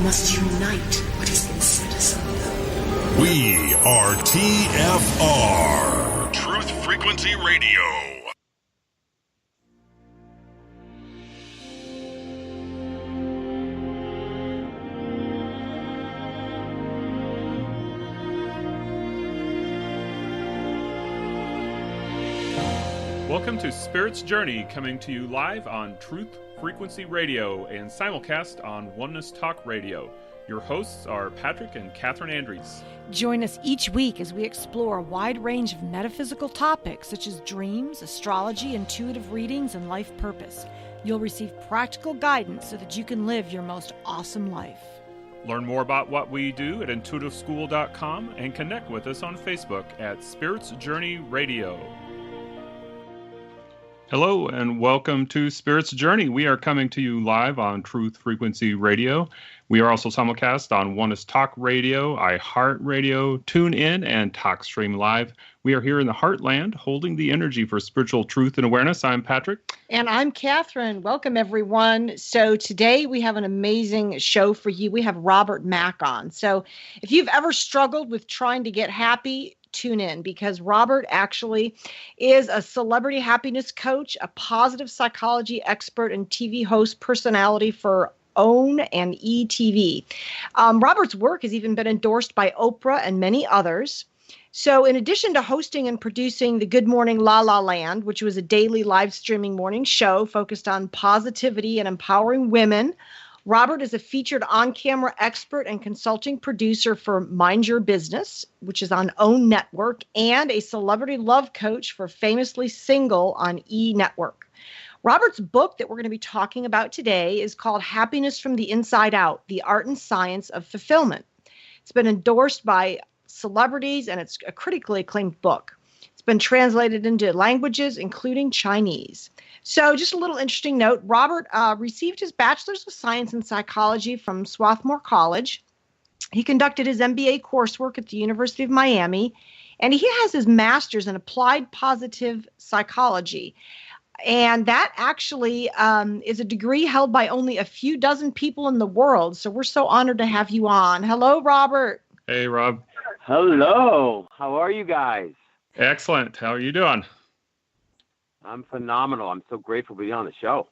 must unite what has been set asunder. We are TFR. Truth Frequency Radio. Welcome to Spirit's Journey, coming to you live on Truth Frequency Radio and simulcast on Oneness Talk Radio. Your hosts are Patrick and Catherine Andrews. Join us each week as we explore a wide range of metaphysical topics such as dreams, astrology, intuitive readings, and life purpose. You'll receive practical guidance so that you can live your most awesome life. Learn more about what we do at intuitiveschool.com and connect with us on Facebook at Spirit's Journey Radio. Hello and welcome to Spirit's Journey. We are coming to you live on Truth Frequency Radio. We are also simulcast on Oneness Talk Radio, iHeartRadio, TuneIn, and TalkStream Live. We are here in the Heartland, holding the energy for spiritual truth and awareness. I'm Patrick. And I'm Catherine. Welcome, everyone. So today we have an amazing show for you. We have Robert Mack on. So if you've ever struggled with trying to get happy, tune in, because Robert actually is a celebrity happiness coach, a positive psychology expert, and TV host personality for OWN and ETV. Robert's work has even been endorsed by Oprah and many others. So in addition to hosting and producing the Good Morning La La Land, which was a daily live streaming morning show focused on positivity and empowering women, Robert is a featured on-camera expert and consulting producer for Mind Your Business, which is on OWN Network, and a celebrity love coach for Famously Single on E! Network. Robert's book that we're going to be talking about today is called Happiness from the Inside Out, The Art and Science of Fulfillment. It's been endorsed by celebrities, and it's a critically acclaimed book. It's been translated into languages, including Chinese. So just a little interesting note, Robert received his Bachelor's of Science in Psychology from Swarthmore College. He conducted his MBA coursework at the University of Miami, and he has his Master's in Applied Positive Psychology. And that actually is a degree held by only a few dozen people in the world. So we're so honored to have you on. Hello, Robert. Hey, Rob. Hello. How are you guys? Excellent. How are you doing? I'm phenomenal. I'm so grateful to be on the show.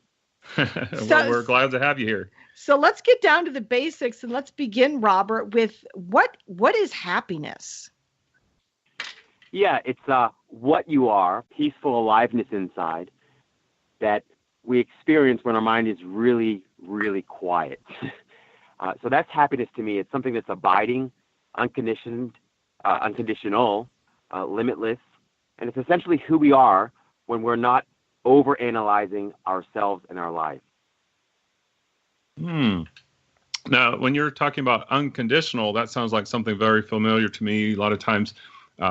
Well, we're glad to have you here. So let's get down to the basics, and let's begin, Robert, with what is happiness? Yeah, it's what you are, peaceful aliveness inside that we experience when our mind is really, really quiet. So that's happiness to me. It's something that's abiding, unconditioned, unconditional, limitless, and it's essentially who we are when we're not overanalyzing ourselves and our life. Now, when you're talking about unconditional, that sounds like something very familiar to me. A lot of times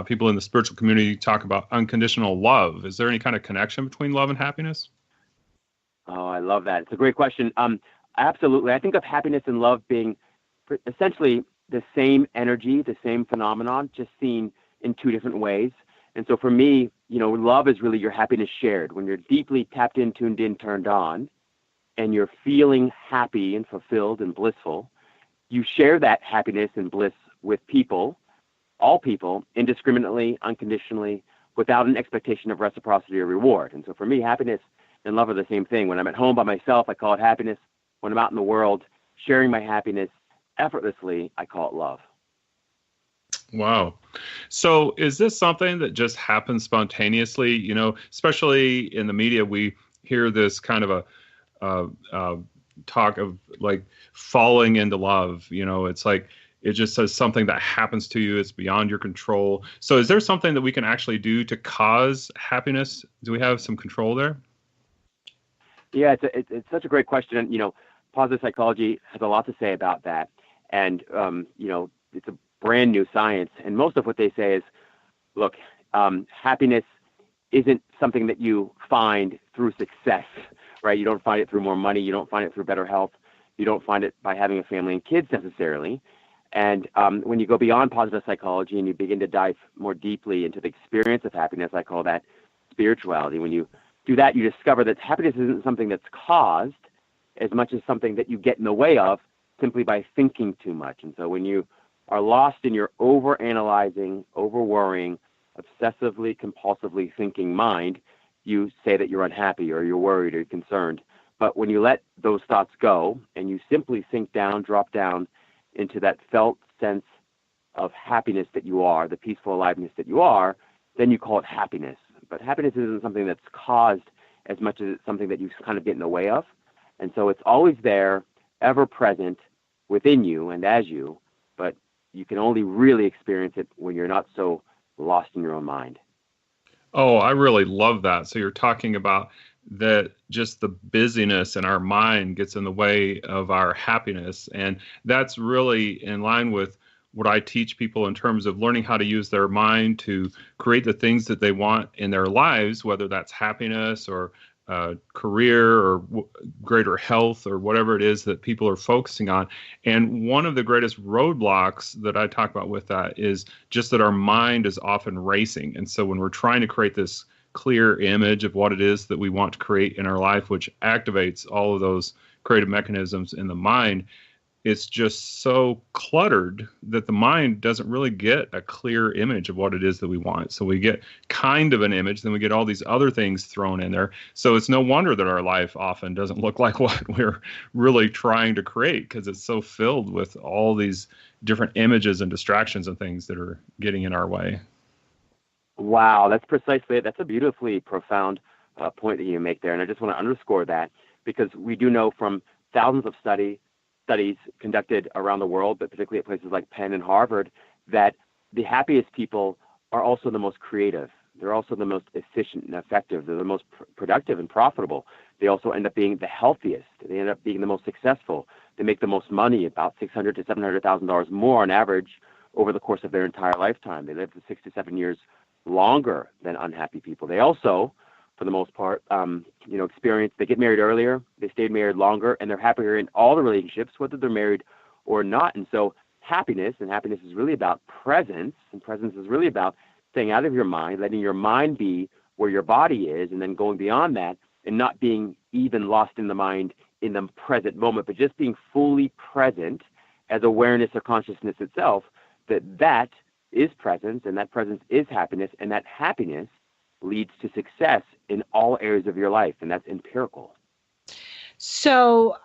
people in the spiritual community talk about unconditional love. Is there any kind of connection between love and happiness? Oh, I love that. It's a great question. Absolutely. I think of happiness and love being essentially the same energy, the same phenomenon, just seen in two different ways. And so for me, love is really your happiness shared. When you're deeply tapped in, tuned in, turned on, and you're feeling happy and fulfilled and blissful, you share that happiness and bliss with people, all people, indiscriminately, unconditionally, without an expectation of reciprocity or reward. And so for me, happiness and love are the same thing. When I'm at home by myself, I call it happiness. When I'm out in the world, sharing my happiness effortlessly, I call it love. Wow. So is this something that just happens spontaneously? Especially in the media, we hear this kind of a talk of like falling into love. It's like it just says something that happens to you. It's beyond your control. So is there something that we can actually do to cause happiness? Do we have some control there? Yeah, it's such a great question. And, positive psychology has a lot to say about that. And, it's a brand new science. And most of what they say is, look, happiness isn't something that you find through success, right? You don't find it through more money. You don't find it through better health. You don't find it by having a family and kids necessarily. And when you go beyond positive psychology and you begin to dive more deeply into the experience of happiness, I call that spirituality. When you do that, you discover that happiness isn't something that's caused as much as something that you get in the way of simply by thinking too much. And so when you are lost in your over-analyzing, over-worrying, obsessively, compulsively thinking mind, you say that you're unhappy or you're worried or you're concerned. But when you let those thoughts go and you simply sink down, drop down into that felt sense of happiness that you are, the peaceful aliveness that you are, then you call it happiness. But happiness isn't something that's caused as much as it's something that you kind of get in the way of. And so it's always there, ever present within you and as you, but you can only really experience it when you're not so lost in your own mind. Oh, I really love that. So you're talking about that just the busyness in our mind gets in the way of our happiness. And that's really in line with what I teach people in terms of learning how to use their mind to create the things that they want in their lives, whether that's happiness or career or greater health or whatever it is that people are focusing on. And one of the greatest roadblocks that I talk about with that is just that our mind is often racing. And so when we're trying to create this clear image of what it is that we want to create in our life, which activates all of those creative mechanisms in the mind, it's just so cluttered that the mind doesn't really get a clear image of what it is that we want. So we get kind of an image, then we get all these other things thrown in there. So it's no wonder that our life often doesn't look like what we're really trying to create, because it's so filled with all these different images and distractions and things that are getting in our way. Wow, that's precisely it. That's a beautifully profound point that you make there. And I just want to underscore that, because we do know from thousands of studies conducted around the world, but particularly at places like Penn and Harvard, that the happiest people are also the most creative. They're also the most efficient and effective. They're the most productive and profitable. They also end up being the healthiest. They end up being the most successful. They make the most money, about $600,000 to $700,000 more on average over the course of their entire lifetime. They live to 6 to 7 years longer than unhappy people. They also, for the most part, experience, they get married earlier, they stayed married longer, and they're happier in all the relationships, whether they're married or not. And so happiness is really about presence, and presence is really about staying out of your mind, letting your mind be where your body is, and then going beyond that and not being even lost in the mind in the present moment, but just being fully present as awareness or consciousness itself, that is presence, and that presence is happiness, and that happiness leads to success in all areas of your life, and that's empirical. So,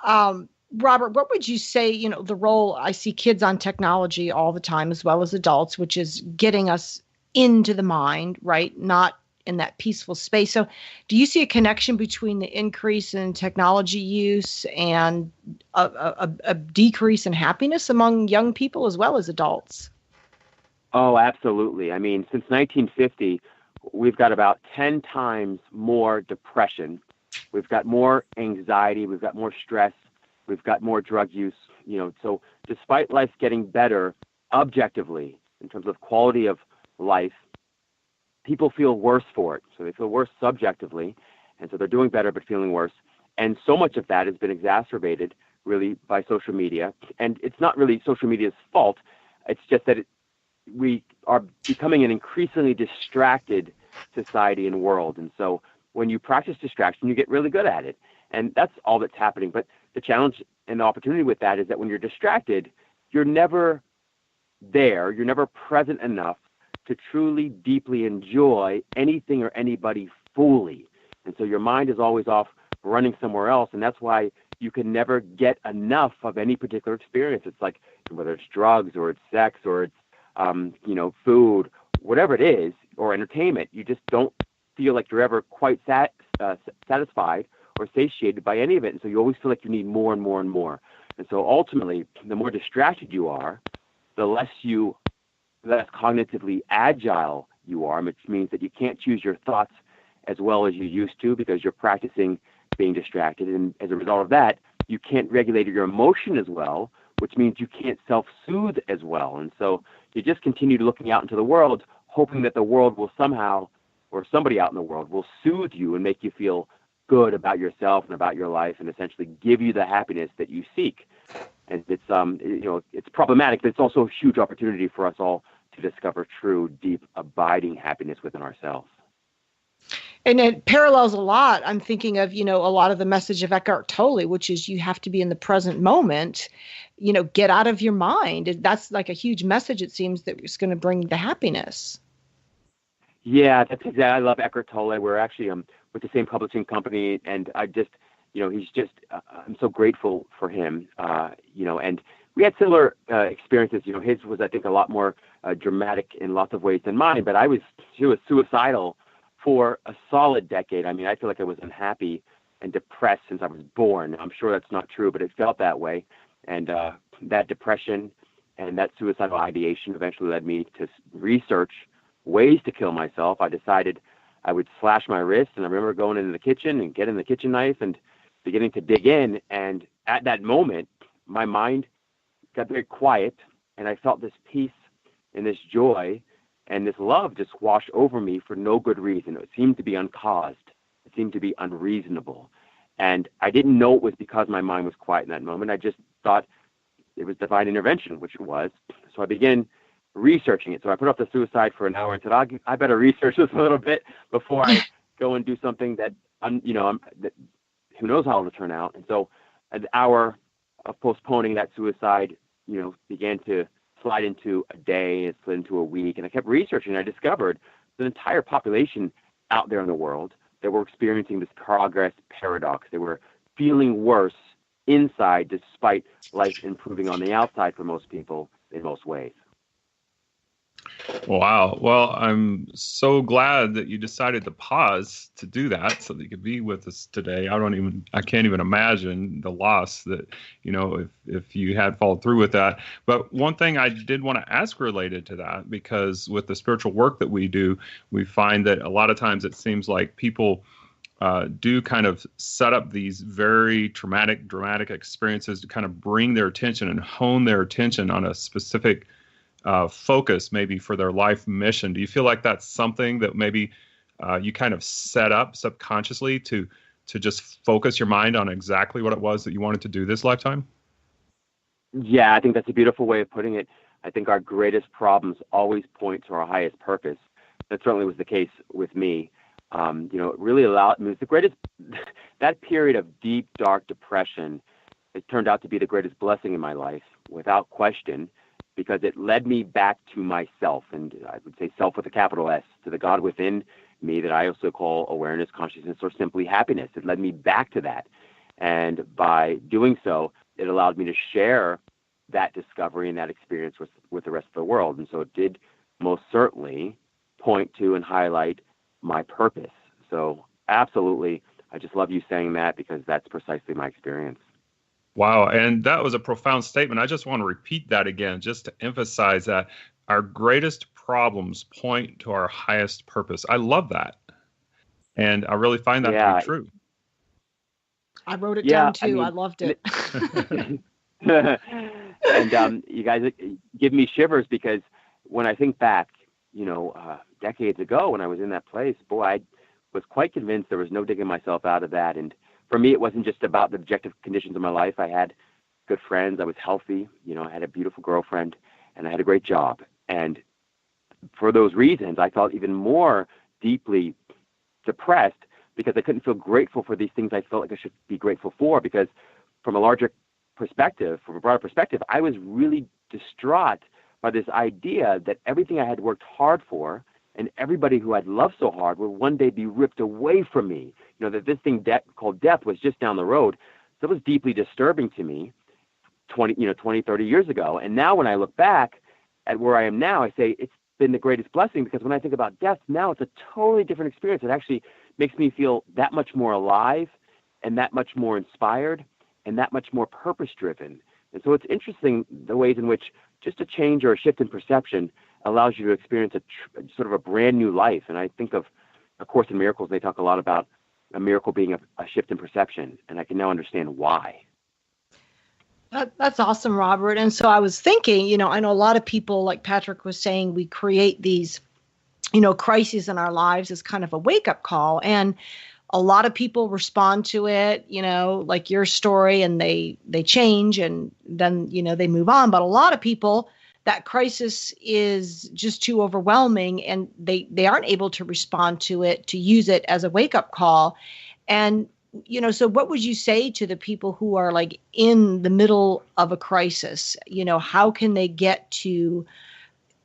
Robert, what would you say, the role, I see kids on technology all the time, as well as adults, which is getting us into the mind, right? Not in that peaceful space. So do you see a connection between the increase in technology use and a decrease in happiness among young people as well as adults? Oh, absolutely. I mean, since 1950, we've got about 10 times more depression. We've got more anxiety. We've got more stress. We've got more drug use. So despite life getting better objectively in terms of quality of life, people feel worse for it. So they feel worse subjectively. And so they're doing better but feeling worse. And so much of that has been exacerbated really by social media. And it's not really social media's fault. It's just that we are becoming an increasingly distracted society and world. And so when you practice distraction, you get really good at it. And that's all that's happening. But the challenge and the opportunity with that is that when you're distracted, you're never there. You're never present enough to truly, deeply enjoy anything or anybody fully. And so your mind is always off running somewhere else. And that's why you can never get enough of any particular experience. It's like whether it's drugs or it's sex or it's food, whatever it is, or entertainment, you just don't feel like you're ever quite satisfied or satiated by any of it. And so you always feel like you need more and more and more. And so ultimately, the more distracted you are, the less cognitively agile you are, which means that you can't choose your thoughts as well as you used to because you're practicing being distracted. And as a result of that, you can't regulate your emotion as well, which means you can't self-soothe as well. And so you just continue looking out into the world, hoping that the world will somehow, or somebody out in the world will soothe you and make you feel good about yourself and about your life and essentially give you the happiness that you seek. And it's, it's problematic, but it's also a huge opportunity for us all to discover true, deep, abiding happiness within ourselves. And it parallels a lot. I'm thinking of, a lot of the message of Eckhart Tolle, which is you have to be in the present moment, get out of your mind. That's like a huge message, it seems, that is going to bring the happiness. Yeah, that's exactly. I love Eckhart Tolle. We're actually with the same publishing company, and I just, he's just. I'm so grateful for him. And we had similar experiences. His was, I think, a lot more dramatic in lots of ways than mine. But he was suicidal for a solid decade. I mean, I feel like I was unhappy and depressed since I was born. I'm sure that's not true, but it felt that way. And that depression and that suicidal ideation eventually led me to research ways to kill myself. I decided I would slash my wrist, and I remember going into the kitchen and getting the kitchen knife and beginning to dig in. And at that moment, my mind got very quiet, and I felt this peace and this joy and this love just wash over me for no good reason. It seemed to be uncaused. It seemed to be unreasonable. And I didn't know it was because my mind was quiet in that moment. I just thought it was divine intervention, which it was. So I began researching it. So I put off the suicide for an hour and said, I better research this a little bit before I go and do something that, that who knows how it'll turn out. And so an hour of postponing that suicide, began to slide into a day, it slid into a week. And I kept researching, and I discovered an entire population out there in the world that were experiencing this progress paradox. They were feeling worse inside despite life improving on the outside for most people in most ways. Wow. Well, I'm so glad that you decided to pause to do that so that you could be with us today. I can't even imagine the loss that, if you had followed through with that. But one thing I did want to ask related to that, because with the spiritual work that we do, we find that a lot of times it seems like people do kind of set up these very dramatic experiences to kind of bring their attention and hone their attention on a specific focus maybe for their life mission. Do you feel like that's something that maybe you kind of set up subconsciously to just focus your mind on exactly what it was that you wanted to do this lifetime? Yeah, I think that's a beautiful way of putting it. I think our greatest problems always point to our highest purpose. That certainly was the case with me. It really allowed me, the greatest, that period of deep, dark depression, it turned out to be the greatest blessing in my life, without question, because it led me back to myself, and I would say self with a capital S, to the God within me that I also call awareness, consciousness, or simply happiness. It led me back to that. And by doing so, it allowed me to share that discovery and that experience with the rest of the world. And so it did most certainly point to and highlight my purpose. So absolutely, I just love you saying that, because that's precisely my experience. Wow. And that was a profound statement. I just want to repeat that again, just to emphasize that our greatest problems point to our highest purpose. I love that. And I really find that to be true. I wrote it down too. I loved it. And you guys give me shivers, because when I think back, decades ago when I was in that place, boy, I was quite convinced there was no digging myself out of that. And for me, it wasn't just about the objective conditions of my life. I had good friends. I was healthy. I had a beautiful girlfriend, and I had a great job. And for those reasons, I felt even more deeply depressed, because I couldn't feel grateful for these things I felt like I should be grateful for. Because from a broader perspective, I was really distraught by this idea that everything I had worked hard for and everybody who I'd loved so hard would one day be ripped away from me. That this thing called death was just down the road. So it was deeply disturbing to me 20, 30 years ago. And now when I look back at where I am now, I say it's been the greatest blessing, because when I think about death now, it's a totally different experience. It actually makes me feel that much more alive and that much more inspired and that much more purpose-driven. And so it's interesting the ways in which just a change or a shift in perception allows you to experience sort of a brand new life. And I think of A Course in Miracles, they talk a lot about a miracle being a shift in perception, and I can now understand why. That's awesome, Robert. And so I was thinking, I know a lot of people, like Patrick was saying, we create these, crises in our lives as kind of a wake-up call. And a lot of people respond to it, like your story, and they change, and then, they move on. But a lot of people that crisis is just too overwhelming, and they aren't able to respond to it, to use it as a wake-up call. And so what would you say to the people who are like in the middle of a crisis? How can they get to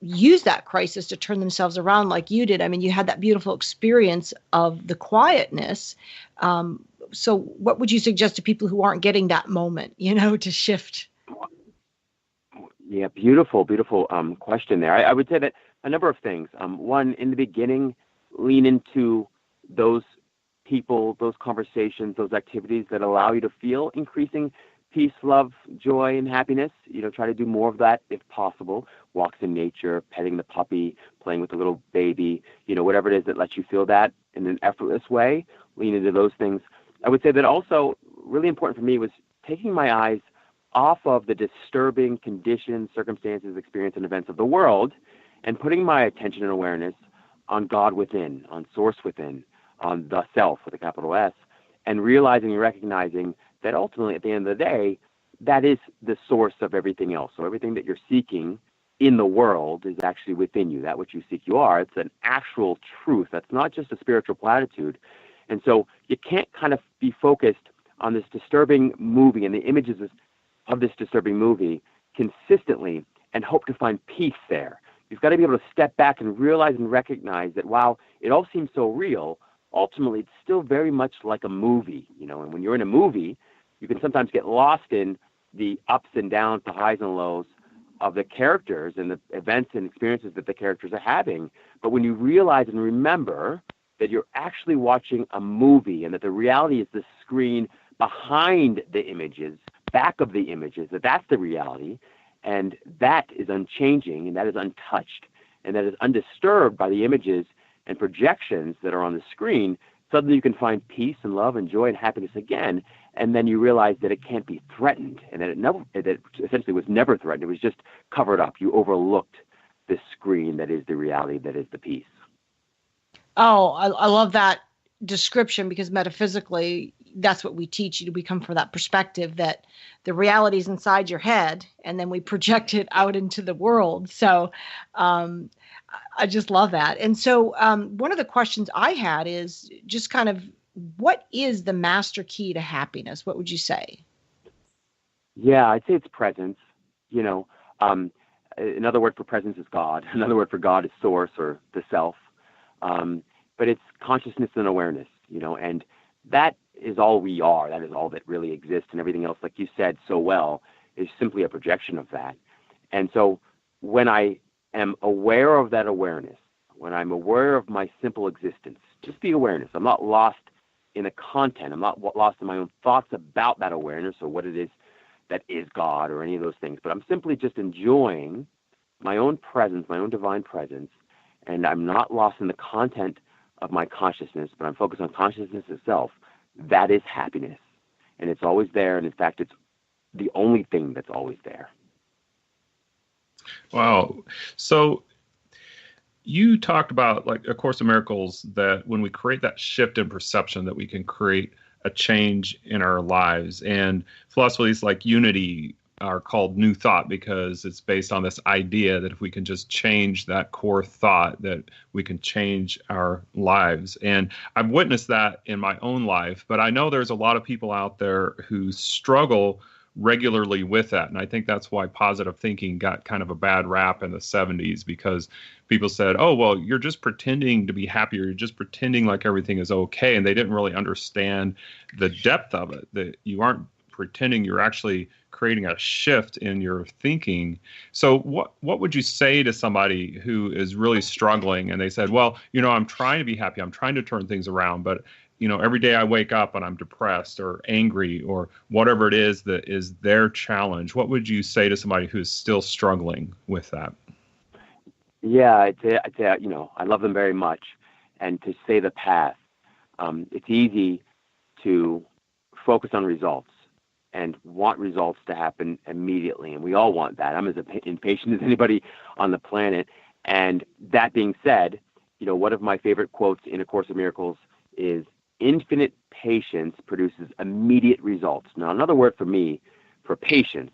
use that crisis to turn themselves around like you did? I mean, you had that beautiful experience of the quietness. So what would you suggest to people who aren't getting that moment, to shift? Yeah, beautiful question there. I would say that a number of things. One, in the beginning, lean into those people, those conversations, those activities that allow you to feel increasing peace, love, joy, and happiness. Try to do more of that if possible. Walks in nature, petting the puppy, playing with the little baby, whatever it is that lets you feel that in an effortless way. Lean into those things. I would say that also really important for me was taking my eyes off of the disturbing conditions, circumstances, experience, and events of the world, and putting my attention and awareness on God within, on source within, on the self with a capital S, and realizing and recognizing that ultimately at the end of the day, that is the source of everything else. So everything that you're seeking in the world is actually within you. That which you seek you are. It's an actual truth. That's not just a spiritual platitude. And so you can't kind of be focused on this disturbing movie and the images of this disturbing movie consistently and hope to find peace there. You've got to be able to step back and realize and recognize that while it all seems so real, ultimately it's still very much like a movie, and when you're in a movie, you can sometimes get lost in the ups and downs, the highs and lows of the characters and the events and experiences that the characters are having. But when you realize and remember that you're actually watching a movie and that the reality is the screen behind the images, back of the images, that's the reality, and that is unchanging, and that is untouched, and that is undisturbed by the images and projections that are on the screen, suddenly you can find peace and love and joy and happiness again, and then you realize that it can't be threatened, and that it essentially was never threatened. It was just covered up. You overlooked the screen that is the reality, that is the peace. Oh, I love that description, because metaphysically, that's what we teach you. We come from that perspective that the reality is inside your head, and then we project it out into the world. So I just love that. And so one of the questions I had is just kind of, what is the master key to happiness? What would you say? Yeah, I'd say it's presence. Another word for presence is God. Another word for God is source or the self. But it's consciousness and awareness, and that is all we are. That is all that really exists, and everything else, like you said so well, is simply a projection of that. And so when I am aware of that awareness, when I'm aware of my simple existence, just the awareness, I'm not lost in the content. I'm not lost in my own thoughts about that awareness or what it is that is God or any of those things, but I'm simply just enjoying my own presence, my own divine presence, and I'm not lost in the content of my consciousness, but I'm focused on consciousness itself. That is happiness. And it's always there. And in fact, it's the only thing that's always there. Wow. So you talked about, like, A Course in Miracles, that when we create that shift in perception, that we can create a change in our lives. And philosophies like unity are called New Thought, because it's based on this idea that if we can just change that core thought, that we can change our lives. And I've witnessed that in my own life, but I know there's a lot of people out there who struggle regularly with that. And I think that's why positive thinking got kind of a bad rap in the 70s, because people said, oh, well, you're just pretending to be happy, or you're just pretending like everything is okay. And they didn't really understand the depth of it, that you aren't pretending, you're actually creating a shift in your thinking. So what would you say to somebody who is really struggling and they said, well, I'm trying to be happy, I'm trying to turn things around, but every day I wake up and I'm depressed or angry or whatever it is that is their challenge? What would you say to somebody who is still struggling with that? Yeah, I'd say, I love them very much. And to say the path, it's easy to focus on results and want results to happen immediately. And we all want that. I'm as impatient as anybody on the planet. And that being said, one of my favorite quotes in A Course in Miracles is, infinite patience produces immediate results. Now, another word for me for patience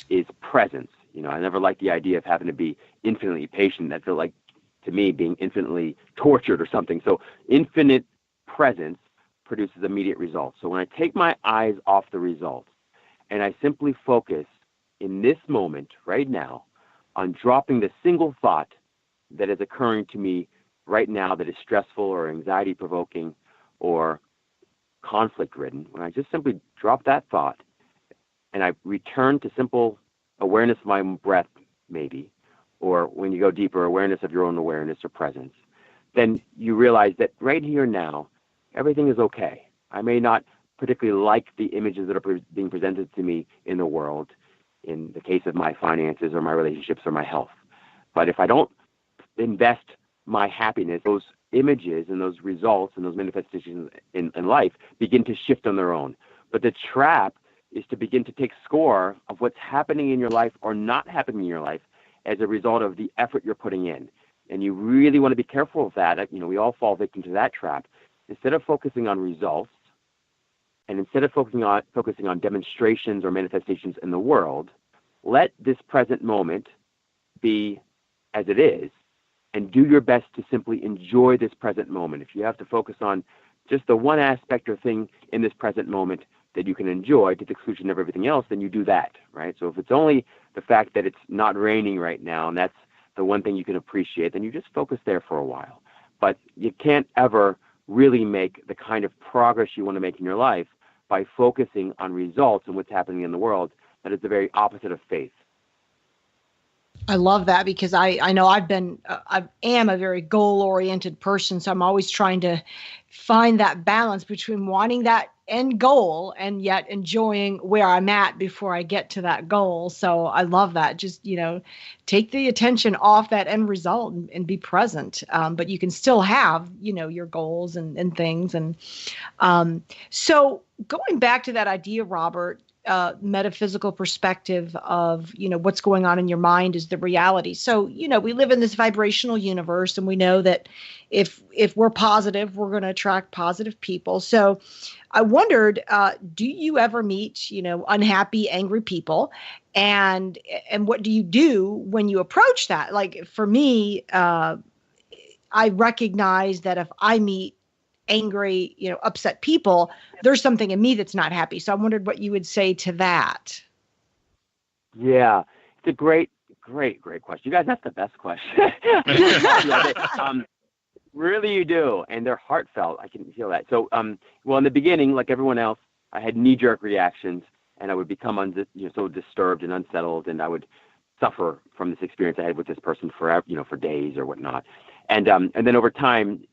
is presence. I never liked the idea of having to be infinitely patient. That felt like, to me, being infinitely tortured or something. So infinite presence produces immediate results. So when I take my eyes off the results and I simply focus in this moment right now on dropping the single thought that is occurring to me right now that is stressful or anxiety provoking or conflict ridden, when I just simply drop that thought and I return to simple awareness of my breath, maybe, or when you go deeper, awareness of your own awareness or presence, then you realize that right here now, everything is okay. I may not particularly like the images that are being presented to me in the world, in the case of my finances or my relationships or my health. But if I don't invest my happiness, those images and those results and those manifestations in life begin to shift on their own. But the trap is to begin to take score of what's happening in your life or not happening in your life as a result of the effort you're putting in. And you really want to be careful of that. We all fall victim to that trap. Instead of focusing on results, and instead of focusing on demonstrations or manifestations in the world, let this present moment be as it is, and do your best to simply enjoy this present moment. If you have to focus on just the one aspect or thing in this present moment that you can enjoy to the exclusion of everything else, then you do that, right? So if it's only the fact that it's not raining right now, and that's the one thing you can appreciate, then you just focus there for a while. But you can't ever really make the kind of progress you want to make in your life by focusing on results and what's happening in the world. That is the very opposite of faith. I love that, because I know I am a very goal-oriented person. So I'm always trying to find that balance between wanting that end goal and yet enjoying where I'm at before I get to that goal. So I love that. Just, take the attention off that end result and be present. But you can still have, your goals and things. And so going back to that idea, Robert, metaphysical perspective of, what's going on in your mind is the reality. So, we live in this vibrational universe, and we know that if we're positive, we're going to attract positive people. So I wondered, do you ever meet, unhappy, angry people? And what do you do when you approach that? Like for me, I recognize that if I meet angry, upset people, there's something in me that's not happy. So I wondered what you would say to that. Yeah, it's a great question. You guys, that's the best question. Really, you do, and they're heartfelt. I can feel that. So, well, in the beginning, like everyone else, I had knee-jerk reactions, and I would become so disturbed and unsettled, and I would suffer from this experience I had with this person forever, for days or whatnot. And then over time,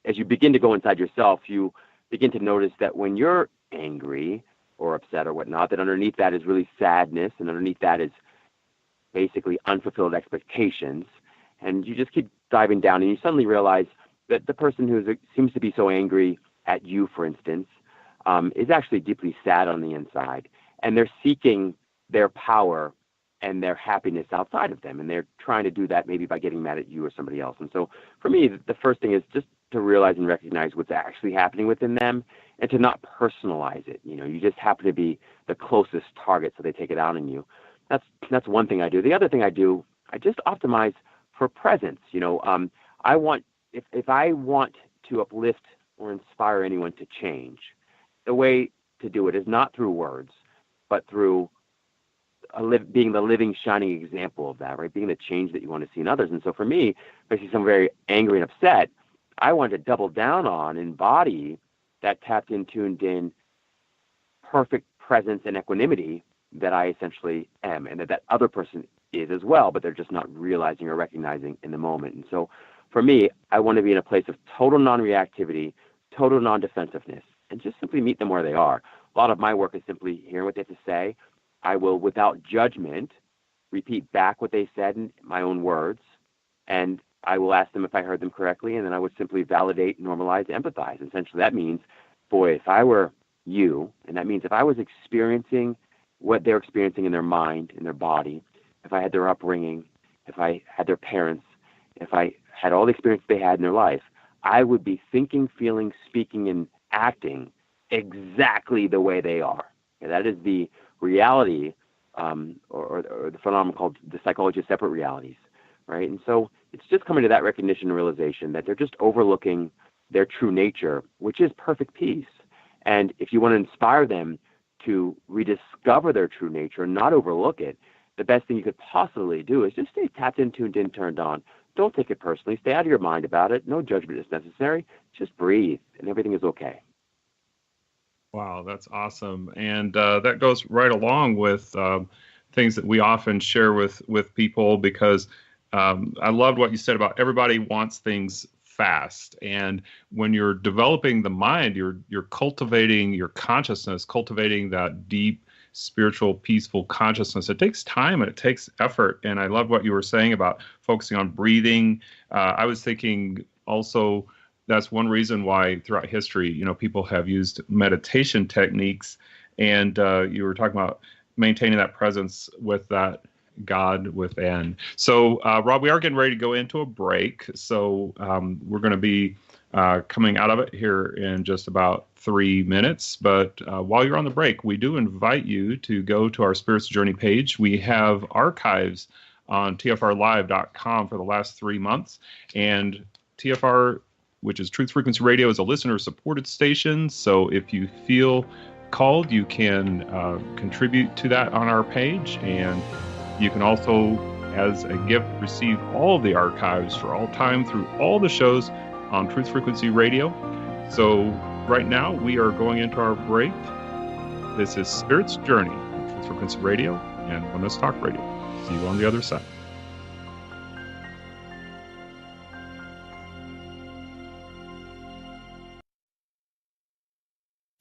as you begin to go inside yourself, you begin to notice that when you're angry or upset or whatnot, that underneath that is really sadness, and underneath that is basically unfulfilled expectations. And you just keep diving down, and you suddenly realize that the person who seems to be so angry at you, for instance, is actually deeply sad on the inside, and they're seeking their power and their happiness outside of them, and they're trying to do that maybe by getting mad at you or somebody else. And so for me, the first thing is just to realize and recognize what's actually happening within them, and to not personalize it. You just happen to be the closest target, so they take it out on you. That's one thing I do. The other thing I do, I just optimize for presence. I want, if I want to uplift or inspire anyone to change, the way to do it is not through words, but through being the living, shining example of that, right? Being the change that you want to see in others. And so for me, if I see someone very angry and upset, I want to double down on, embody that tapped in, tuned in, perfect presence and equanimity that I essentially am, and that other person is as well, but they're just not realizing or recognizing in the moment. And so for me, I want to be in a place of total non-reactivity, total non-defensiveness, and just simply meet them where they are. A lot of my work is simply hearing what they have to say. I will, without judgment, repeat back what they said in my own words, and I will ask them if I heard them correctly, and then I would simply validate, normalize, empathize. Essentially, that means, boy, if I were you, and that means if I was experiencing what they're experiencing in their mind, in their body, if I had their upbringing, if I had their parents, if I had all the experience they had in their life, I would be thinking, feeling, speaking, and acting exactly the way they are. And that is the reality or the phenomenon called the psychology of separate realities, right? And so it's just coming to that recognition and realization that they're just overlooking their true nature, which is perfect peace. And if you want to inspire them to rediscover their true nature and not overlook it, the best thing you could possibly do is just stay tapped in, tuned in, turned on. Don't take it personally. Stay out of your mind about it. No judgment is necessary. Just breathe, and everything is okay. Wow, that's awesome. And that goes right along with things that we often share with people, because I loved what you said about everybody wants things fast. And when you're developing the mind, you're cultivating your consciousness, cultivating that deep, spiritual, peaceful consciousness. It takes time and it takes effort. And I love what you were saying about focusing on breathing. I was thinking also that's one reason why throughout history, people have used meditation techniques. And you were talking about maintaining that presence with that God within. So, Rob, we are getting ready to go into a break. So we're going to be coming out of it here in just about 3 minutes. But while you're on the break, we do invite you to go to our Spirits Journey page. We have archives on tfrlive.com for the last 3 months. And TFR, which is Truth Frequency Radio, is a listener-supported station. So if you feel called, you can contribute to that on our page. And you can also, as a gift, receive all of the archives for all time through all the shows on Truth Frequency Radio. So right now, we are going into our break. This is Spirit's Journey on Truth Frequency Radio and Oneness Talk Radio. See you on the other side.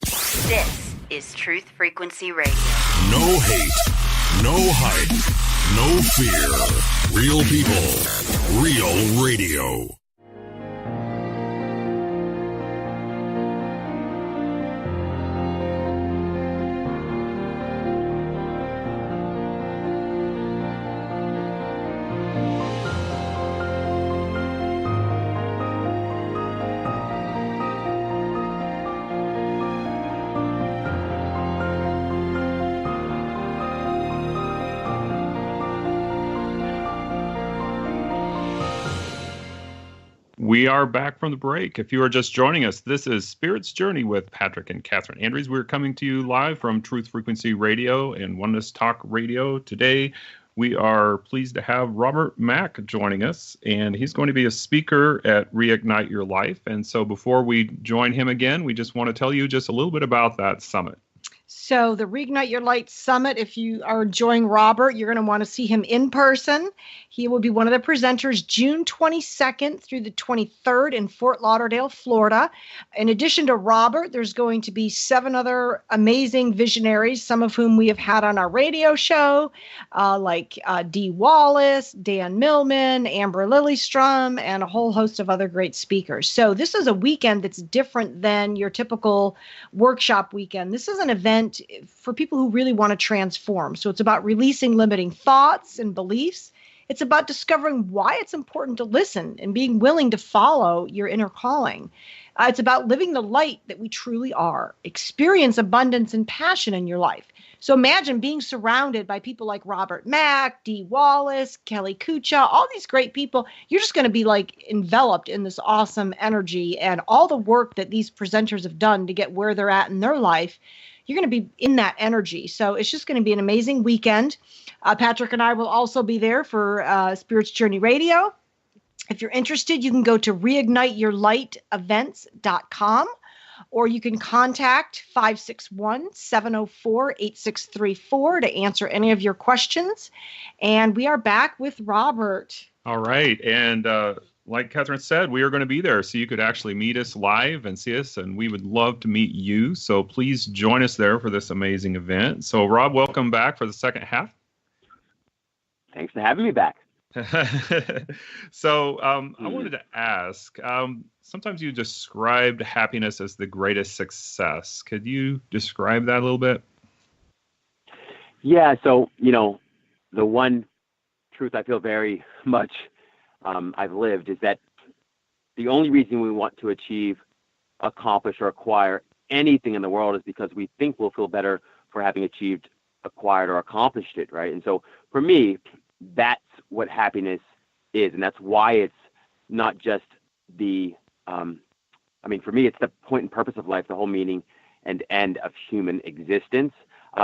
This is Truth Frequency Radio. No hate, no hype, no fear. Real people, real radio. We are back from the break. If you are just joining us, this is Spirit's Journey with Patrick and Catherine Andrews. We're coming to you live from Truth Frequency Radio and Oneness Talk Radio. Today, we are pleased to have Robert Mack joining us, and he's going to be a speaker at Reignite Your Life. And so before we join him again, we just want to tell you just a little bit about that summit. So the Reignite Your Light Summit, if you are enjoying Robert, you're going to want to see him in person. He will be one of the presenters June 22nd through the 23rd in Fort Lauderdale, Florida. In addition to Robert, there's going to be 7 other amazing visionaries, some of whom we have had on our radio show, like Dee Wallace, Dan Millman, Amber Lillystrom, and a whole host of other great speakers. So this is a weekend that's different than your typical workshop weekend. This is an event for people who really want to transform. So it's about releasing limiting thoughts and beliefs. It's about discovering why it's important to listen and being willing to follow your inner calling. It's about living the light that we truly are. Experience abundance and passion in your life. So imagine being surrounded by people like Robert Mack, Dee Wallace, Kelly Kucha, all these great people. You're just going to be like enveloped in this awesome energy and all the work that these presenters have done to get where they're at in their life. You're going to be in that energy. So it's just going to be an amazing weekend. Patrick and I will also be there for Spirits Journey Radio. If you're interested, you can go to reigniteyourlightevents.com, or you can contact 561-704-8634 to answer any of your questions. And we are back with Robert. All right. And like Catherine said, we are going to be there, so you could actually meet us live and see us, and we would love to meet you. So please join us there for this amazing event. So Rob, welcome back for the second half. Thanks for having me back. So I wanted to ask, sometimes you described happiness as the greatest success. Could you describe that a little bit? Yeah, so, the one truth I feel very much I've lived is that the only reason we want to achieve, accomplish, or acquire anything in the world is because we think we'll feel better for having achieved acquired or accomplished it, right? And so for me, that's what happiness is, and that's why it's not just for me, it's the point and purpose of life, the whole meaning and end of human existence.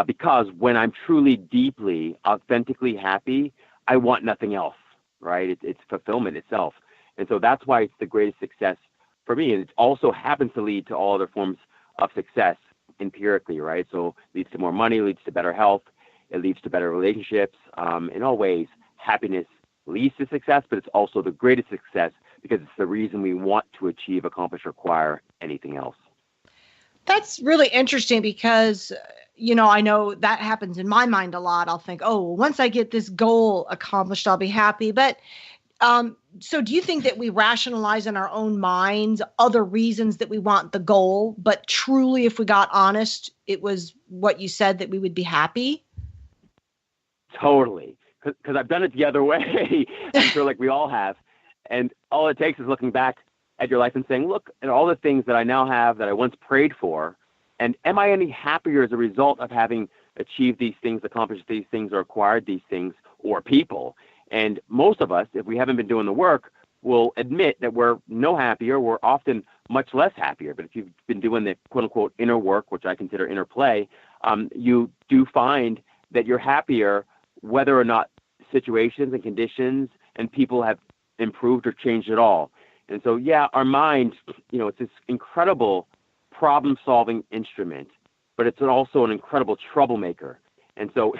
Because when I'm truly, deeply, authentically happy, I want nothing else, right? It's fulfillment itself. And so that's why it's the greatest success for me. And it also happens to lead to all other forms of success empirically, right? So it leads to more money, leads to better health, it leads to better relationships. In all ways, happiness leads to success, but it's also the greatest success because it's the reason we want to achieve, accomplish, or acquire anything else. That's really interesting because, I know that happens in my mind a lot. I'll think, oh, well, once I get this goal accomplished, I'll be happy. But so do you think that we rationalize in our own minds other reasons that we want the goal, but truly, if we got honest, it was what you said that we would be happy? Totally. Because I've done it the other way. I'm sure like we all have. And all it takes is looking back at your life and saying, look at all the things that I now have that I once prayed for. And am I any happier as a result of having achieved these things, accomplished these things, or acquired these things, or people? And most of us, if we haven't been doing the work, will admit that we're no happier. We're often much less happier. But if you've been doing the quote unquote inner work, which I consider inner play, you do find that you're happier whether or not situations and conditions and people have improved or changed at all. And so, yeah, our mind, it's this incredible problem-solving instrument, but it's also an incredible troublemaker. And so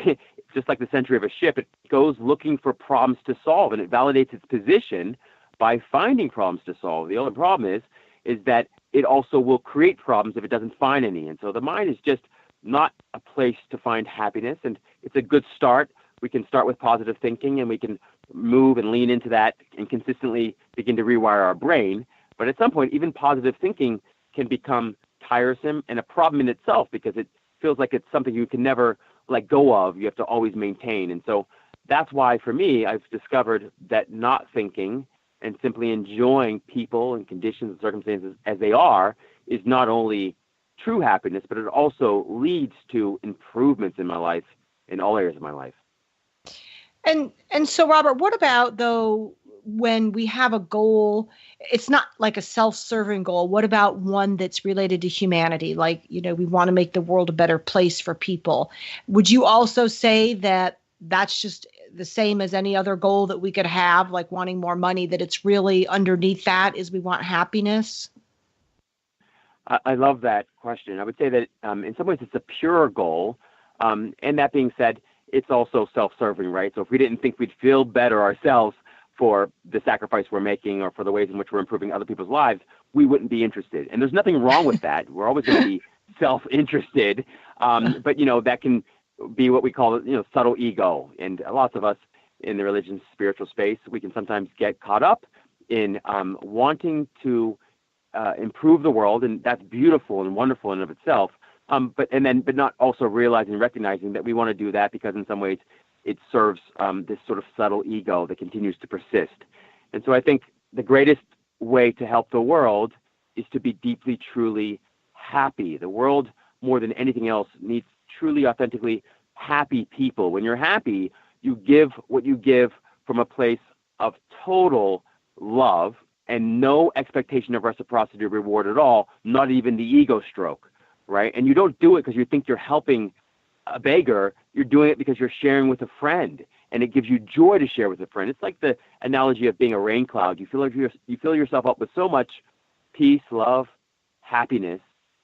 just like the century of a ship, it goes looking for problems to solve, and it validates its position by finding problems to solve. The only problem is that it also will create problems if it doesn't find any. And so the mind is just not a place to find happiness, and it's a good start. We can start with positive thinking, and we can move and lean into that and consistently begin to rewire our brain. But at some point, even positive thinking can become tiresome and a problem in itself because it feels like it's something you can never let go of. You have to always maintain. And so that's why, for me, I've discovered that not thinking and simply enjoying people and conditions and circumstances as they are is not only true happiness, but it also leads to improvements in my life, in all areas of my life. And so, Robert, what about, though, when we have a goal, it's not like a self-serving goal. What about one that's related to humanity? Like, we want to make the world a better place for people. Would you also say that that's just the same as any other goal that we could have, like wanting more money, that it's really underneath that is we want happiness? I love that question. I would say that in some ways it's a pure goal. And that being said, it's also self-serving, right? So if we didn't think we'd feel better ourselves for the sacrifice we're making or for the ways in which we're improving other people's lives, we wouldn't be interested. And there's nothing wrong with that. We're always going to be self-interested. But, that can be what we call, subtle ego. And lots of us in the religious spiritual space, we can sometimes get caught up in wanting to improve the world. And that's beautiful and wonderful in and of itself. But not also realizing, recognizing that we want to do that because in some ways it serves this sort of subtle ego that continues to persist. And so I think the greatest way to help the world is to be deeply, truly happy. The world, more than anything else, needs truly, authentically happy people. When you're happy, you give what you give from a place of total love and no expectation of reciprocity or reward at all, not even the ego stroke. Right? And you don't do it because you think you're helping a beggar. You're doing it because you're sharing with a friend, and it gives you joy to share with a friend. It's like the analogy of being a rain cloud. You fill yourself up with so much peace, love, happiness,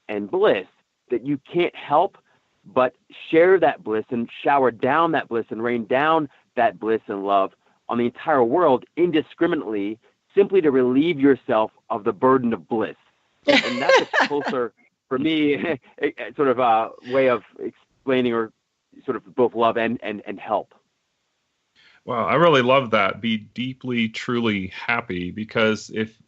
and bliss that you can't help but share that bliss and shower down that bliss and rain down that bliss and love on the entire world indiscriminately, simply to relieve yourself of the burden of bliss. And that's a closer, for me, sort of a way of explaining or sort of both love and help. Wow, I really love that. Be deeply, truly happy, because if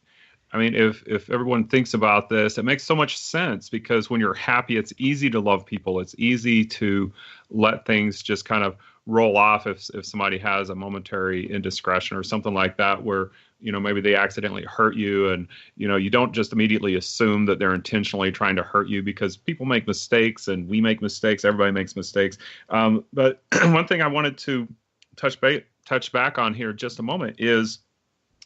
I mean, if everyone thinks about this, it makes so much sense, because when you're happy, it's easy to love people. It's easy to let things just kind of roll off if somebody has a momentary indiscretion or something like that, where, maybe they accidentally hurt you, and, you don't just immediately assume that they're intentionally trying to hurt you, because people make mistakes and we make mistakes. Everybody makes mistakes. But one thing I wanted to touch back on here just a moment is,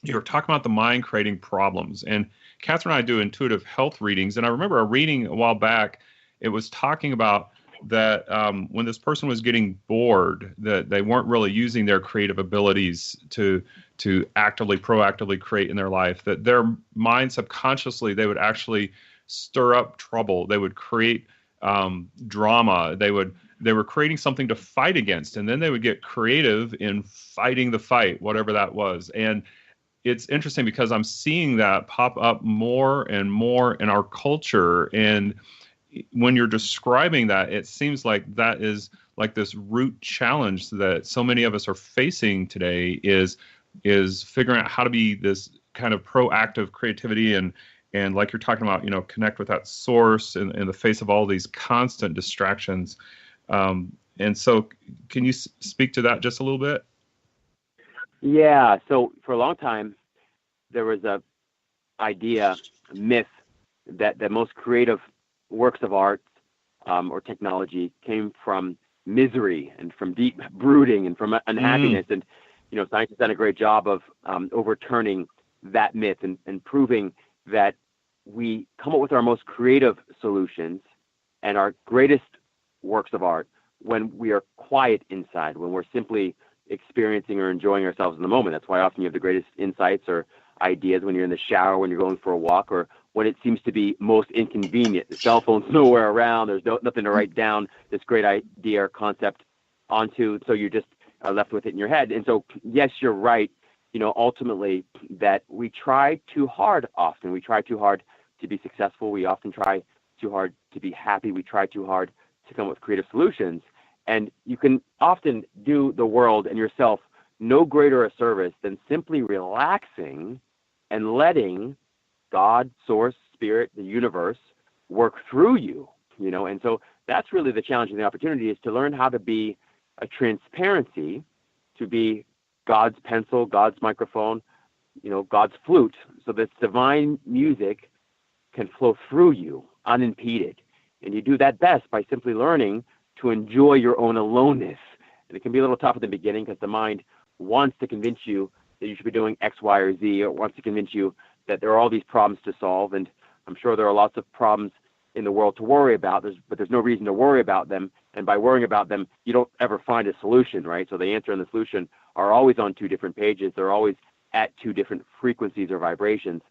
you're talking about the mind creating problems. And Catherine and I do intuitive health readings. And I remember a reading a while back, it was talking about that when this person was getting bored, that they weren't really using their creative abilities to proactively create in their life, that their mind subconsciously, they would actually stir up trouble. They would create drama. They were creating something to fight against. And then they would get creative in fighting the fight, whatever that was. And it's interesting because I'm seeing that pop up more and more in our culture. And when you're describing that, it seems like that is like this root challenge that so many of us are facing today, is figuring out how to be this kind of proactive creativity and like you're talking about, connect with that source in the face of all these constant distractions. And so can you speak to that just a little bit? Yeah. So for a long time, there was a myth that the most creative works of art or technology came from misery and from deep brooding and from unhappiness. And, science has done a great job of overturning that myth and proving that we come up with our most creative solutions and our greatest works of art when we are quiet inside, when we're simply experiencing or enjoying ourselves in the moment. That's why often you have the greatest insights or ideas when you're in the shower, when you're going for a walk, or when it seems to be most inconvenient. The cell phone's nowhere around. There's nothing to write down this great idea or concept onto, so you just are left with it in your head. And so, yes, you're right. Ultimately, that we try too hard often. We try too hard to be successful. We often try too hard to be happy. We try too hard to come up with creative solutions. And you can often do the world and yourself no greater a service than simply relaxing and letting God, source, spirit, the universe work through you, And so that's really the challenge and the opportunity, is to learn how to be a transparency, to be God's pencil, God's microphone, God's flute, so this divine music can flow through you unimpeded. And you do that best by simply learning to enjoy your own aloneness. And it can be a little tough at the beginning, because the mind wants to convince you that you should be doing X, Y, or Z, or wants to convince you that there are all these problems to solve. And I'm sure there are lots of problems in the world to worry about, but there's no reason to worry about them. And by worrying about them, you don't ever find a solution, right? So the answer and the solution are always on two different pages. They're always at two different frequencies or vibrations.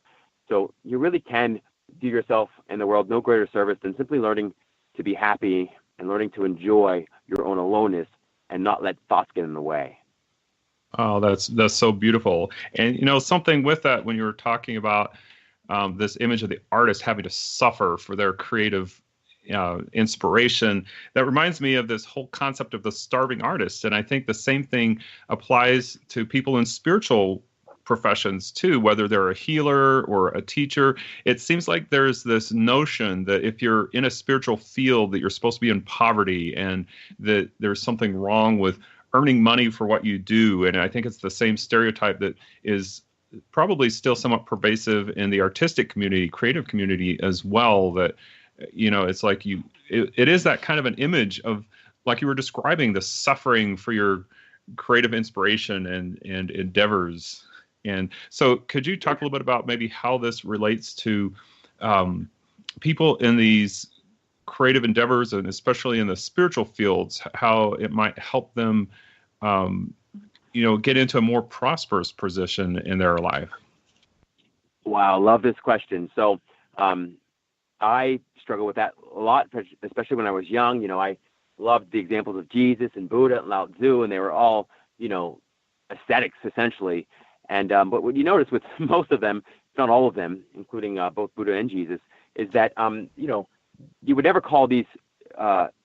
So you really can do yourself and the world no greater service than simply learning to be happy and learning to enjoy your own aloneness and not let thoughts get in the way. Oh, that's so beautiful. And, something with that, when you were talking about this image of the artist having to suffer for their creative inspiration, that reminds me of this whole concept of the starving artist. And I think the same thing applies to people in spiritual professions too, whether they're a healer or a teacher. It seems like there's this notion that if you're in a spiritual field, that you're supposed to be in poverty, and that there's something wrong with earning money for what you do. And I think it's the same stereotype that is probably still somewhat pervasive in the artistic community, creative community as well, that, it's like it is that kind of an image of, like you were describing, the suffering for your creative inspiration and endeavors. And so could you talk a little bit about maybe how this relates to people in these creative endeavors, and especially in the spiritual fields, how it might help them, get into a more prosperous position in their life? Wow, love this question. So I struggle with that a lot, especially when I was young. I loved the examples of Jesus and Buddha and Lao Tzu, and they were all, ascetics essentially. And but what you notice with most of them, if not all of them, including both Buddha and Jesus, is that you would never call these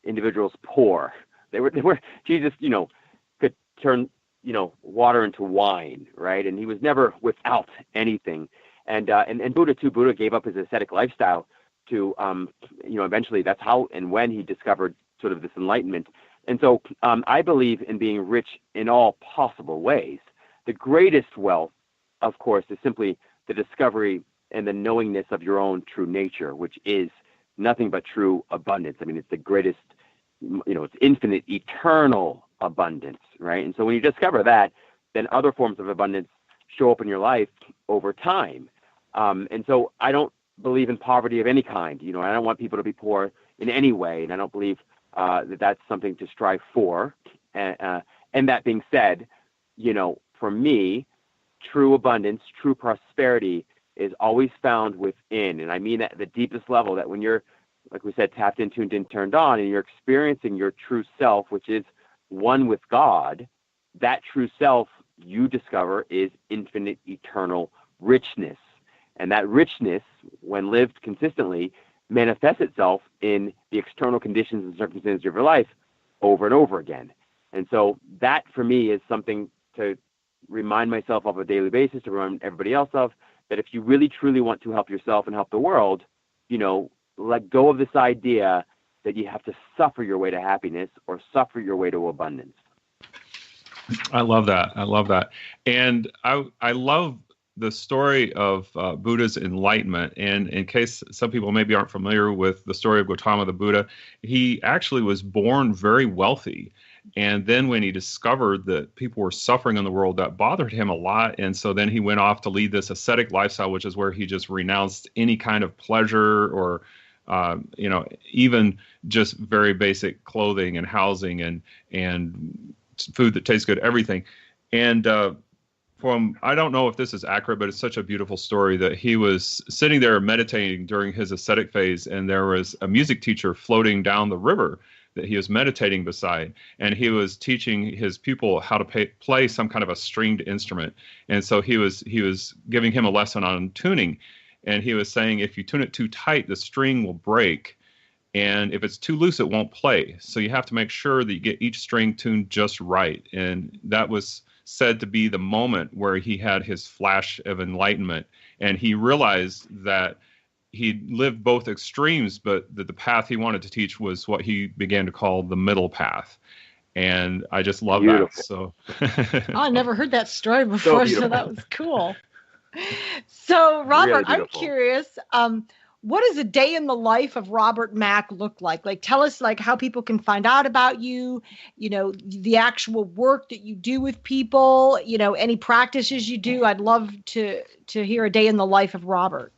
individuals poor. They were Jesus, could turn water into wine, right? And he was never without anything. And Buddha too. Buddha gave up his ascetic lifestyle to, eventually that's how and when he discovered sort of this enlightenment. And so I believe in being rich in all possible ways. The greatest wealth, of course, is simply the discovery and the knowingness of your own true nature, which is nothing but true abundance. I mean, it's the greatest, it's infinite, eternal abundance, right? And so when you discover that, then other forms of abundance show up in your life over time. And so I don't believe in poverty of any kind. I don't want people to be poor in any way, and I don't believe that that's something to strive for. And that being said, for me, true abundance, true prosperity is always found within. And I mean that at the deepest level, that when you're, like we said, tapped in, tuned in, turned on, and you're experiencing your true self, which is one with God, that true self you discover is infinite, eternal richness. And that richness, when lived consistently, manifests itself in the external conditions and circumstances of your life over and over again. And so that, for me, is something to remind myself of on a daily basis, to remind everybody else of, that if you really, truly want to help yourself and help the world, let go of this idea that you have to suffer your way to happiness or suffer your way to abundance. I love that. And I love the story of Buddha's enlightenment. And in case some people maybe aren't familiar with the story of Gautama the Buddha, he actually was born very wealthy. And then when he discovered that people were suffering in the world, that bothered him a lot. And so then he went off to lead this ascetic lifestyle, which is where he just renounced any kind of pleasure or, even just very basic clothing and housing and food that tastes good, everything. And I don't know if this is accurate, but it's such a beautiful story that he was sitting there meditating during his ascetic phase, and there was a music teacher floating down the river that he was meditating beside, and he was teaching his pupil how to play some kind of a stringed instrument. And so he was giving him a lesson on tuning, and he was saying, if you tune it too tight, the string will break, and if it's too loose, it won't play. So you have to make sure that you get each string tuned just right. And that was said to be the moment where he had his flash of enlightenment, and he realized that he lived both extremes, but that the path he wanted to teach was what he began to call the middle path. And I just love that. So I never heard that story before, so that was cool. So Robert, really, I'm curious, what does a day in the life of Robert Mack look like? Like, tell us how people can find out about you, the actual work that you do with people, any practices you do. I'd love to hear a day in the life of Robert.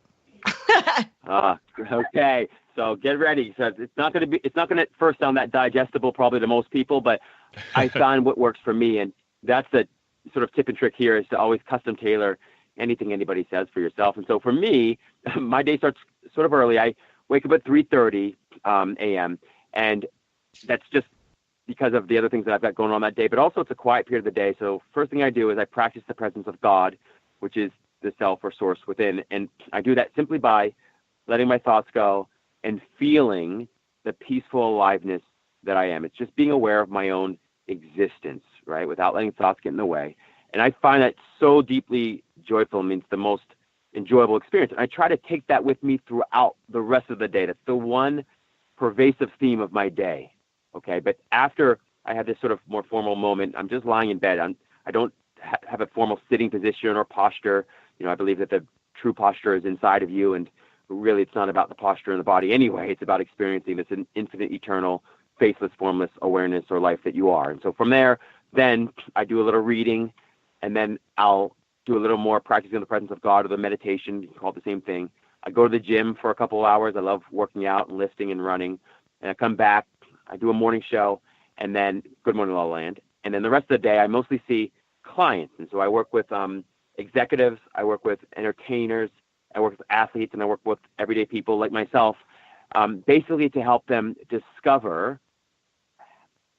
Okay. So get ready. So it's not going to first sound that digestible probably to most people, but I found what works for me. And that's the sort of tip and trick here, is to always custom tailor anything anybody says for yourself. And so for me, my day starts sort of early. I wake up at 3:30 a.m. And that's just because of the other things that I've got going on that day, but also it's a quiet period of the day. So first thing I do is I practice the presence of God, which is the self or source within. And I do that simply by letting my thoughts go and feeling the peaceful aliveness that I am. It's just being aware of my own existence, right? Without letting thoughts get in the way. And I find that so deeply joyful. It means the most enjoyable experience. And I try to take that with me throughout the rest of the day. That's the one pervasive theme of my day. Okay. But after I have this sort of more formal moment, I'm just lying in bed. I don't have a formal sitting position or posture. I believe that the true posture is inside of you, and really it's not about the posture in the body anyway. It's about experiencing this infinite, eternal, faceless, formless awareness or life that you are. And so from there, then I do a little reading, and then I'll do a little more practicing the presence of God or the meditation. You can call it the same thing. I go to the gym for a couple of hours. I love working out and lifting and running. And I come back, I do a morning show, and then Good Morning La La Land. And then the rest of the day, I mostly see clients. And so I work with executives, I work with entertainers, I work with athletes, and I work with everyday people like myself, basically to help them discover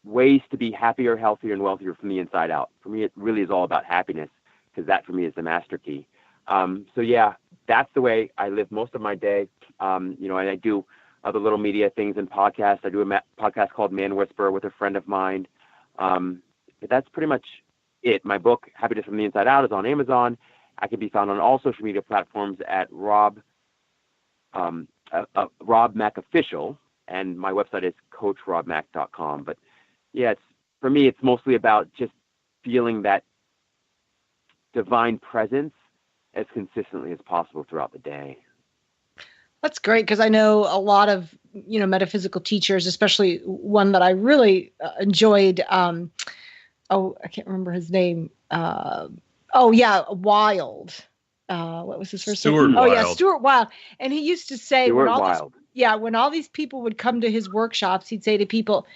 ways to be happier, healthier, and wealthier from the inside out. For me, it really is all about happiness, because that for me is the master key. So yeah, that's the way I live most of my day. And I do other little media things and podcasts. I do a podcast called Man Whisperer with a friend of mine. But that's pretty much it. My book, Happiness from the Inside Out, is on Amazon. I can be found on all social media platforms at Rob Mack Official, and my website is coachrobmack.com. But yeah, for me, it's mostly about just feeling that divine presence as consistently as possible throughout the day. That's great, because I know a lot of metaphysical teachers, especially one that I really enjoyed. I can't remember his name. Wild. What was his first name? Stuart Oh, yeah, Wilde. Stuart Wilde. And he used to say Stuart Wilde. when all these people would come to his workshops, he'd say to people,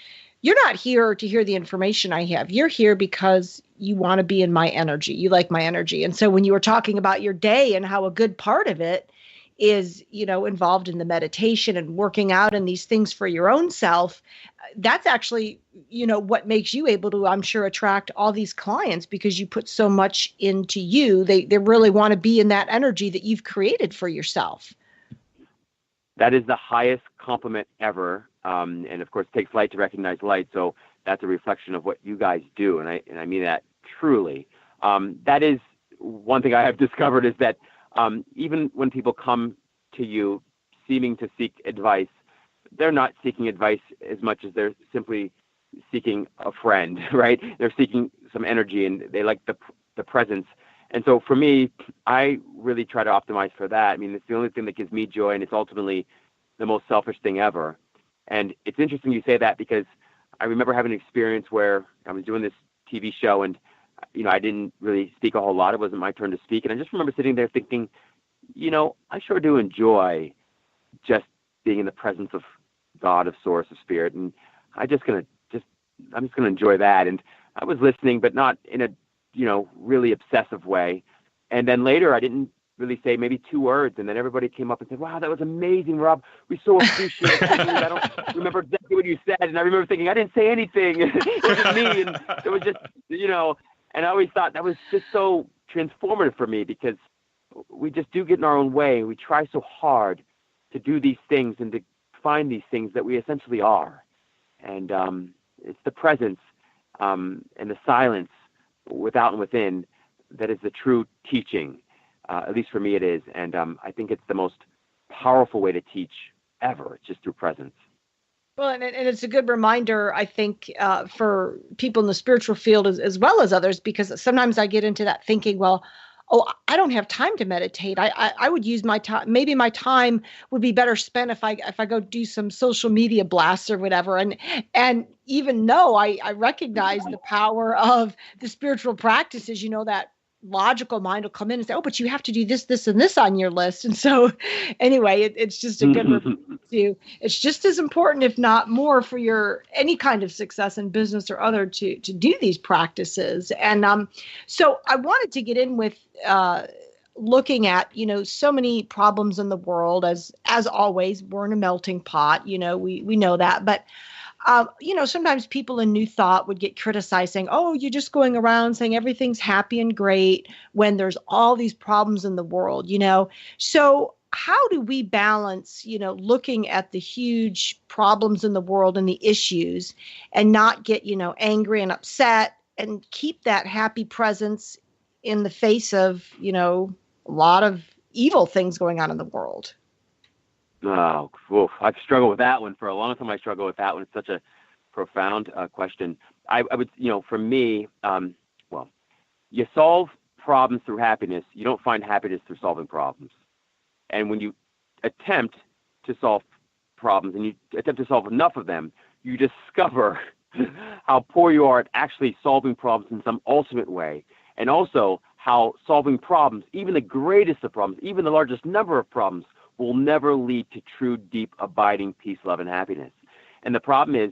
"You're not here to hear the information I have. You're here because you want to be in my energy. You like my energy." And so when you were talking about your day and how a good part of it is, involved in the meditation and working out and these things for your own self, that's actually, what makes you able to, I'm sure, attract all these clients, because you put so much into you. They really want to be in that energy that you've created for yourself. That is the highest compliment ever. And of course, it takes light to recognize light. So that's a reflection of what you guys do. And I mean that truly. That is one thing I have discovered, is that even when people come to you seeming to seek advice, they're not seeking advice as much as they're simply seeking a friend, right? They're seeking some energy, and they like the presence. And so for me, I really try to optimize for that. I mean, it's the only thing that gives me joy, and it's ultimately the most selfish thing ever. And it's interesting you say that, because I remember having an experience where I was doing this TV show, and I didn't really speak a whole lot. It wasn't my turn to speak. And I just remember sitting there thinking, I sure do enjoy just being in the presence of God, of source, of spirit. And I'm just going to enjoy that. And I was listening, but not in a, really obsessive way. And then later I didn't really say maybe 2 words. And then everybody came up and said, "Wow, that was amazing, Rob. We so appreciate it." I don't remember exactly what you said. And I remember thinking, I didn't say anything. It was just me. And it was just, and I always thought that was just so transformative for me, because we just do get in our own way. We try so hard to do these things and to find these things that we essentially are. And it's the presence and the silence without and within that is the true teaching. At least for me it is. And I think it's the most powerful way to teach ever. It's just through presence. Well, and it's a good reminder, I think, for people in the spiritual field as well as others, because sometimes I get into that thinking, well, I don't have time to meditate. I would use my time. Maybe my time would be better spent if I go do some social media blasts or whatever. And even though I recognize the power of the spiritual practices, that logical mind will come in and say, "Oh, but you have to do this, this, and this on your list." And so anyway, it's just a good reminder too. It's just as important, if not more, for your any kind of success in business or other to do these practices. And so I wanted to get in with looking at, so many problems in the world, as always. We're in a melting pot, we know that. But sometimes people in New Thought would get criticized saying, "Oh, you're just going around saying everything's happy and great when there's all these problems in the world," So how do we balance, looking at the huge problems in the world and the issues, and not get, angry and upset, and keep that happy presence in the face of, a lot of evil things going on in the world? Oh, I've struggled with that one for a long time. I struggle with that one. It's such a profound question. I would, for me, you solve problems through happiness. You don't find happiness through solving problems. And when you attempt to solve problems, and you attempt to solve enough of them, you discover how poor you are at actually solving problems in some ultimate way. And also how solving problems, even the greatest of problems, even the largest number of problems, will never lead to true, deep, abiding peace, love, and happiness. And the problem is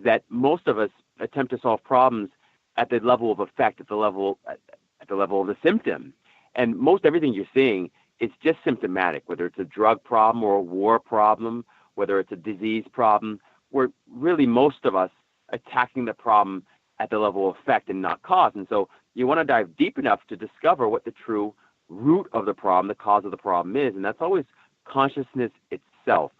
that most of us attempt to solve problems at the level of effect, at the level of the symptom. And most everything you're seeing is just symptomatic, whether it's a drug problem or a war problem, whether it's a disease problem. We're really, most of us, attacking the problem at the level of effect and not cause. And so you want to dive deep enough to discover what the true root of the problem, the cause of the problem is. And that's always consciousness itself.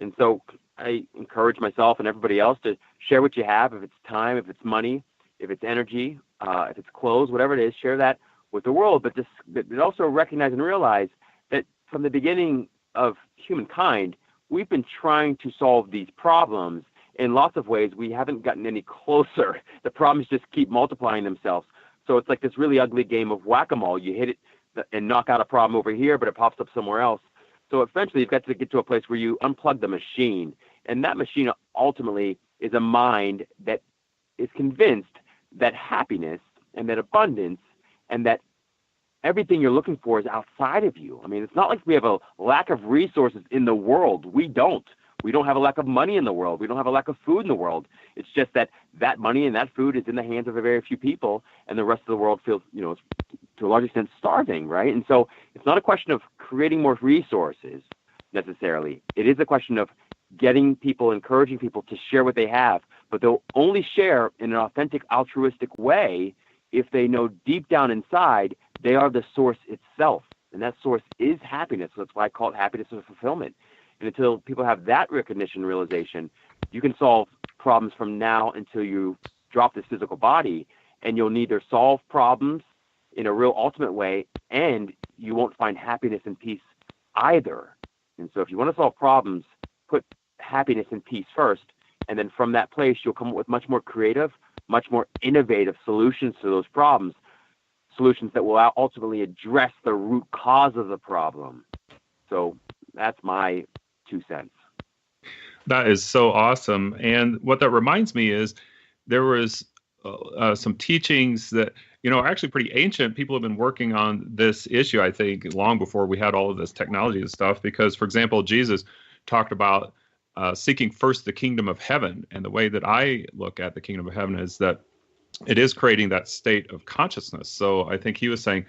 And so I encourage myself and everybody else to share what you have. If it's time, if it's money, if it's energy, if it's clothes, whatever it is, share that with the world, but also recognize and realize that from the beginning of humankind, we've been trying to solve these problems in lots of ways. We haven't gotten any closer. The problems just keep multiplying themselves. So it's like this really ugly game of whack-a-mole. You hit it and knock out a problem over here, but it pops up somewhere else. So eventually you've got to get to a place where you unplug the machine. And that machine ultimately is a mind that is convinced that happiness and that abundance and that everything you're looking for is outside of you. I mean, it's not like we have a lack of resources in the world. We don't. We don't have a lack of money in the world. We don't have a lack of food in the world. It's just that money and that food is in the hands of a very few people, and the rest of the world feels, to a large extent, starving, right? And so it's not a question of creating more resources necessarily. It is a question of getting people, encouraging people to share what they have, but they'll only share in an authentic, altruistic way if they know deep down inside they are the source itself, and that source is happiness. So that's why I call it happiness and fulfillment. And until people have that recognition, realization, you can solve problems from now until you drop this physical body, and you'll neither solve problems in a real ultimate way, and you won't find happiness and peace either. And so if you want to solve problems, put happiness and peace first, and then from that place, you'll come up with much more creative, much more innovative solutions to those problems, solutions that will ultimately address the root cause of the problem. So that's my 2 cents. That is so awesome. And what that reminds me is there was some teachings that, are actually pretty ancient. People have been working on this issue, I think, long before we had all of this technology and stuff. Because, for example, Jesus talked about seeking first the kingdom of heaven. And the way that I look at the kingdom of heaven is that it is creating that state of consciousness. So I think he was saying,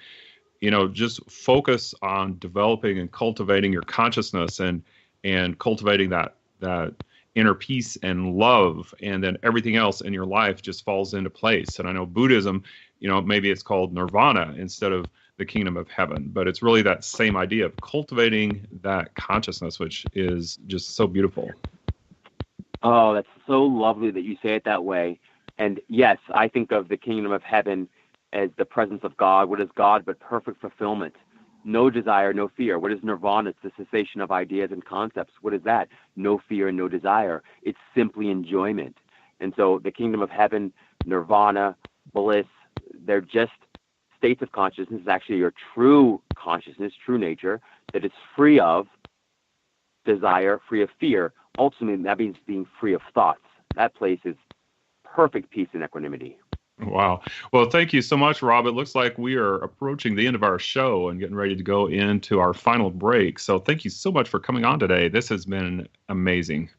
just focus on developing and cultivating your consciousness and cultivating that inner peace and love, and then everything else in your life just falls into place. And I know Buddhism, maybe it's called nirvana instead of the kingdom of heaven, but it's really that same idea of cultivating that consciousness, which is just so beautiful. Oh, that's so lovely that you say it that way. And yes, I think of the kingdom of heaven as the presence of God. What is God but perfect fulfillment? No desire, no fear. What is nirvana? It's the cessation of ideas and concepts. What is that? No fear and no desire. It's simply enjoyment. And so the kingdom of heaven, nirvana, bliss, they're just states of consciousness. It's actually your true consciousness, true nature, that is free of desire, free of fear. Ultimately, that means being free of thoughts. That place is perfect peace and equanimity. Wow. Well, thank you so much, Rob. It looks like we are approaching the end of our show and getting ready to go into our final break. So thank you so much for coming on today. This has been amazing.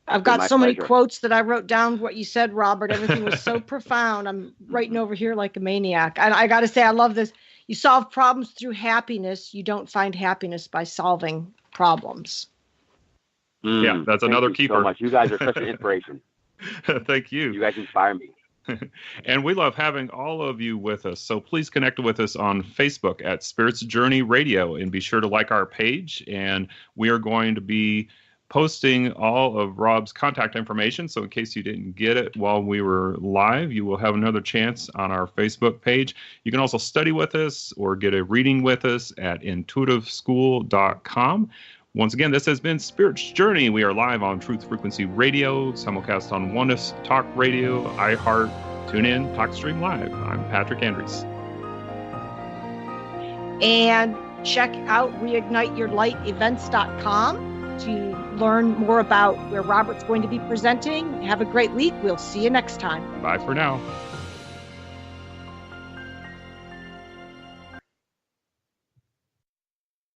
I've got so many quotes that I wrote down what you said, Robert. Everything was so profound. I'm writing over here like a maniac. And I got to say, I love this. You solve problems through happiness. You don't find happiness by solving problems. Yeah, that's another keeper. Thank you so much. You guys are such an inspiration. Thank you. You guys inspire me. And we love having all of you with us. So please connect with us on Facebook at Spirits Journey Radio, and be sure to like our page. And we are going to be posting all of Rob's contact information. So in case you didn't get it while we were live, you will have another chance on our Facebook page. You can also study with us or get a reading with us at intuitiveschool.com. Once again, this has been Spirit's Journey. We are live on Truth Frequency Radio, simulcast on Oneness Talk Radio, iHeart, TuneIn, TalkStream Live. I'm Patrick Andrews. And check out reigniteyourlightevents.com to learn more about where Robert's going to be presenting. Have a great week. We'll see you next time. Bye for now.